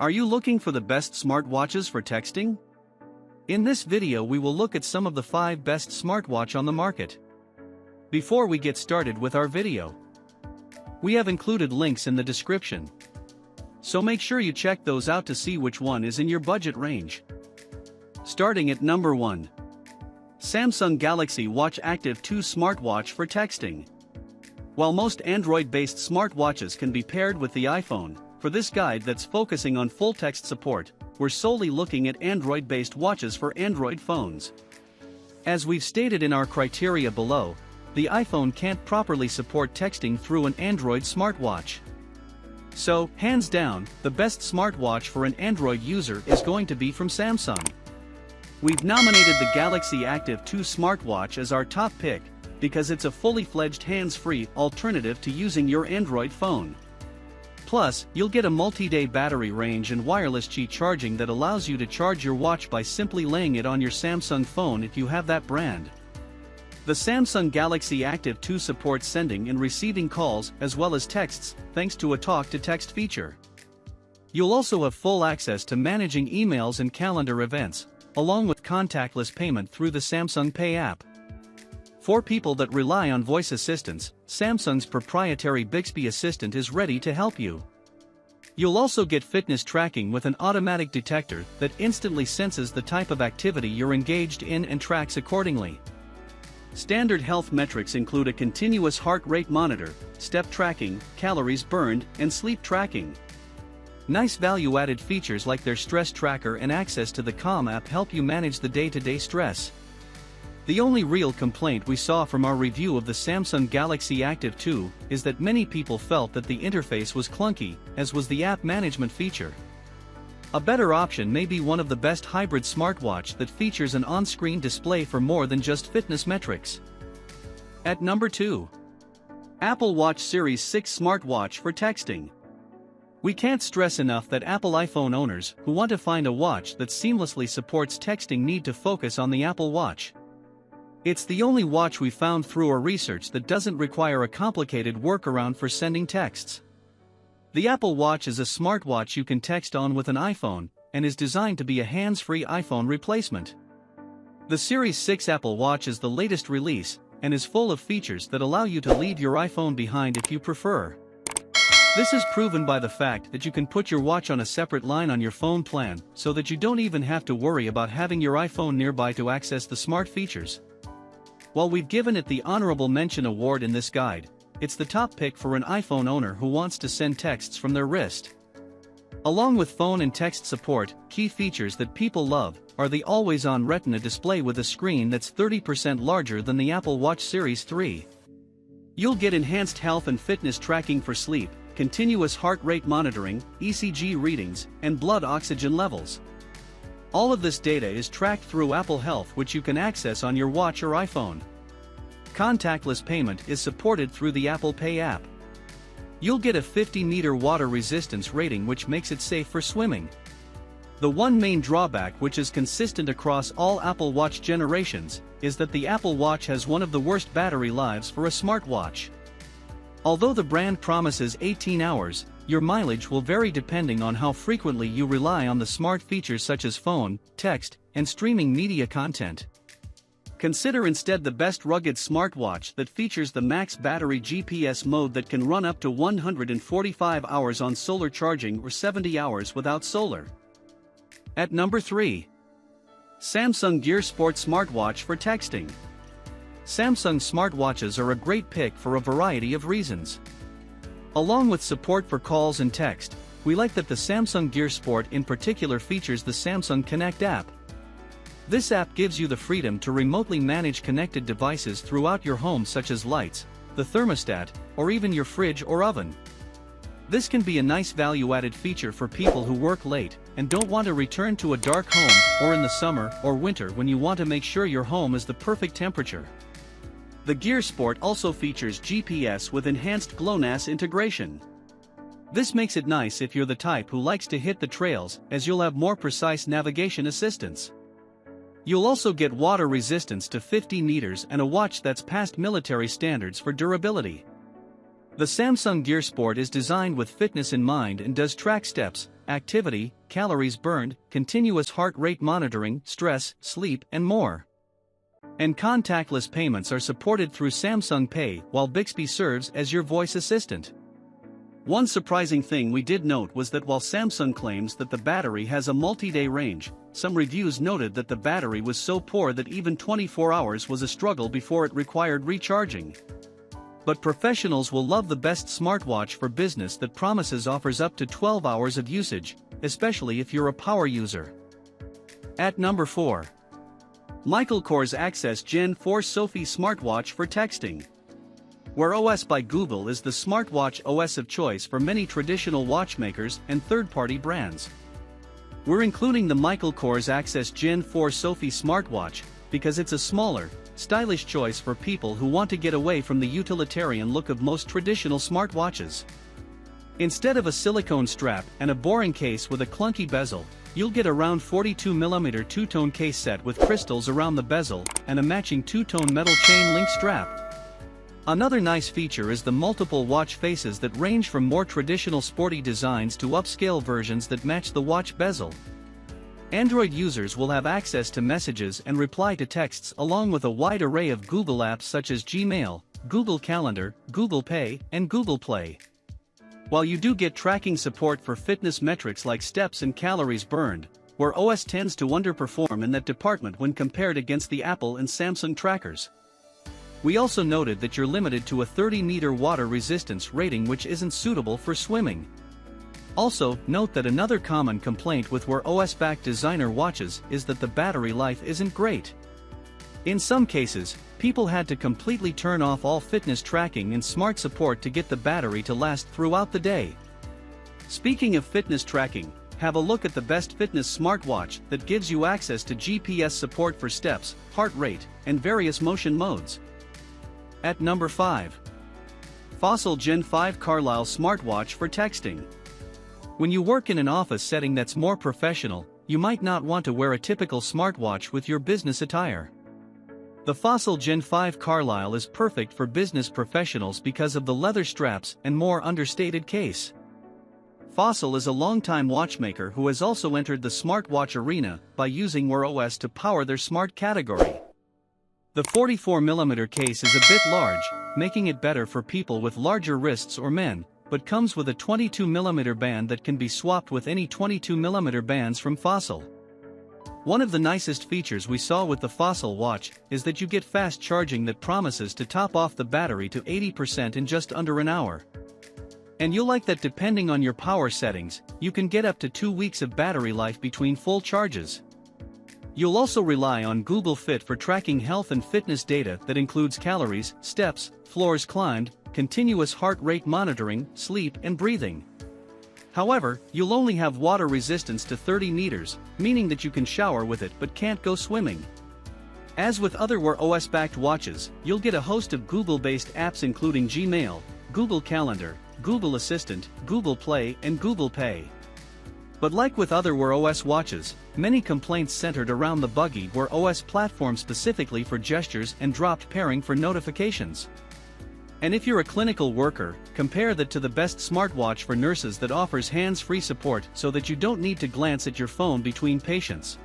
Are you looking for the best smartwatches for texting? In this video we will look at some of the 5 best smartwatch on the market. Before we get started with our video, we have included links in the description. So make sure you check those out to see which one is in your budget range. Starting at number 1. Samsung Galaxy Watch Active 2 Smartwatch for texting. While most Android-based smartwatches can be paired with the iPhone, for this guide that's focusing on full text support, we're solely looking at Android-based watches for Android phones. As we've stated in our criteria below, the iPhone can't properly support texting through an Android smartwatch. So, hands down, the best smartwatch for an Android user is going to be from Samsung. We've nominated the Galaxy Active 2 smartwatch as our top pick, because it's a fully fledged hands-free alternative to using your Android phone. Plus, you'll get a multi-day battery range and wireless Qi charging that allows you to charge your watch by simply laying it on your Samsung phone if you have that brand. The Samsung Galaxy Active 2 supports sending and receiving calls as well as texts, thanks to a talk-to-text feature. You'll also have full access to managing emails and calendar events, along with contactless payment through the Samsung Pay app. For people that rely on voice assistance, Samsung's proprietary Bixby Assistant is ready to help you. You'll also get fitness tracking with an automatic detector that instantly senses the type of activity you're engaged in and tracks accordingly. Standard health metrics include a continuous heart rate monitor, step tracking, calories burned, and sleep tracking. Nice value-added features like their stress tracker and access to the Calm app help you manage the day-to-day stress. The only real complaint we saw from our review of the Samsung Galaxy Active 2 is that many people felt that the interface was clunky, as was the app management feature. A better option may be one of the best hybrid smartwatch that features an on-screen display for more than just fitness metrics. At number 2. Apple Watch Series 6 Smartwatch for texting. We can't stress enough that Apple iPhone owners who want to find a watch that seamlessly supports texting need to focus on the Apple Watch. It's the only watch we found through our research that doesn't require a complicated workaround for sending texts. The Apple Watch is a smartwatch you can text on with an iPhone, and is designed to be a hands-free iPhone replacement. The Series 6 Apple Watch is the latest release, and is full of features that allow you to leave your iPhone behind if you prefer. This is proven by the fact that you can put your watch on a separate line on your phone plan, so that you don't even have to worry about having your iPhone nearby to access the smart features. While we've given it the Honorable Mention award in this guide, it's the top pick for an iPhone owner who wants to send texts from their wrist. Along with phone and text support, key features that people love are the always-on Retina display with a screen that's 30% larger than the Apple Watch Series 3. You'll get enhanced health and fitness tracking for sleep, continuous heart rate monitoring, ECG readings, and blood oxygen levels. All of this data is tracked through Apple Health, which you can access on your watch or iPhone. Contactless payment is supported through the Apple Pay app. You'll get a 50-meter water resistance rating, which makes it safe for swimming. The one main drawback, which is consistent across all Apple Watch generations, is that the Apple Watch has one of the worst battery lives for a smartwatch. Although the brand promises 18 hours, your mileage will vary depending on how frequently you rely on the smart features such as phone, text, and streaming media content. Consider instead the best rugged smartwatch that features the max battery GPS mode that can run up to 145 hours on solar charging or 70 hours without solar. At number 3. Samsung Gear Sport Smartwatch for texting. Samsung smartwatches are a great pick for a variety of reasons. Along with support for calls and text, we like that the Samsung Gear Sport in particular features the Samsung Connect app. This app gives you the freedom to remotely manage connected devices throughout your home, such as lights, the thermostat, or even your fridge or oven. This can be a nice value-added feature for people who work late and don't want to return to a dark home, or in the summer or winter when you want to make sure your home is the perfect temperature. The Gear Sport also features GPS with enhanced GLONASS integration. This makes it nice if you're the type who likes to hit the trails, as you'll have more precise navigation assistance. You'll also get water resistance to 50 meters and a watch that's past military standards for durability. The Samsung Gear Sport is designed with fitness in mind and does track steps, activity, calories burned, continuous heart rate monitoring, stress, sleep, and more. And contactless payments are supported through Samsung Pay, while Bixby serves as your voice assistant. One surprising thing we did note was that while Samsung claims that the battery has a multi-day range, some reviews noted that the battery was so poor that even 24 hours was a struggle before it required recharging. But professionals will love the best smartwatch for business that promises offers up to 12 hours of usage, especially if you're a power user. At number 4. Michael Kors Access Gen 4 Sofie Smartwatch for texting. Wear OS by Google is the smartwatch OS of choice for many traditional watchmakers and third-party brands. We're including the Michael Kors Access Gen 4 Sofie smartwatch because it's a smaller, stylish choice for people who want to get away from the utilitarian look of most traditional smartwatches. Instead of a silicone strap and a boring case with a clunky bezel, you'll get a round 42mm two-tone case set with crystals around the bezel and a matching two-tone metal chain link strap. Another nice feature is the multiple watch faces that range from more traditional sporty designs to upscale versions that match the watch bezel. Android users will have access to messages and reply to texts along with a wide array of Google apps such as Gmail, Google Calendar, Google Pay, and Google Play. While you do get tracking support for fitness metrics like steps and calories burned, Wear OS tends to underperform in that department when compared against the Apple and Samsung trackers. We also noted that you're limited to a 30-meter water resistance rating, which isn't suitable for swimming. Also, note that another common complaint with Wear OS-backed designer watches is that the battery life isn't great. In some cases, people had to completely turn off all fitness tracking and smart support to get the battery to last throughout the day. Speaking of fitness tracking, have a look at the best fitness smartwatch that gives you access to GPS support for steps, heart rate, and various motion modes. At number 5. Fossil Gen 5 Carlyle Smartwatch for texting. When you work in an office setting that's more professional, you might not want to wear a typical smartwatch with your business attire. The Fossil Gen 5 Carlyle is perfect for business professionals because of the leather straps and more understated case. Fossil is a longtime watchmaker who has also entered the smartwatch arena by using Wear OS to power their smart category. The 44mm case is a bit large, making it better for people with larger wrists or men, but comes with a 22mm band that can be swapped with any 22mm bands from Fossil. One of the nicest features we saw with the Fossil watch is that you get fast charging that promises to top off the battery to 80% in just under an hour. And you'll like that depending on your power settings, you can get up to 2 weeks of battery life between full charges. You'll also rely on Google Fit for tracking health and fitness data that includes calories, steps, floors climbed, continuous heart rate monitoring, sleep and breathing. However, you'll only have water resistance to 30 meters, meaning that you can shower with it but can't go swimming. As with other Wear OS-backed watches, you'll get a host of Google-based apps including Gmail, Google Calendar, Google Assistant, Google Play and Google Pay. But like with other Wear OS watches, many complaints centered around the buggy Wear OS platform specifically for gestures and dropped pairing for notifications. And if you're a clinical worker, compare that to the best smartwatch for nurses that offers hands-free support so that you don't need to glance at your phone between patients.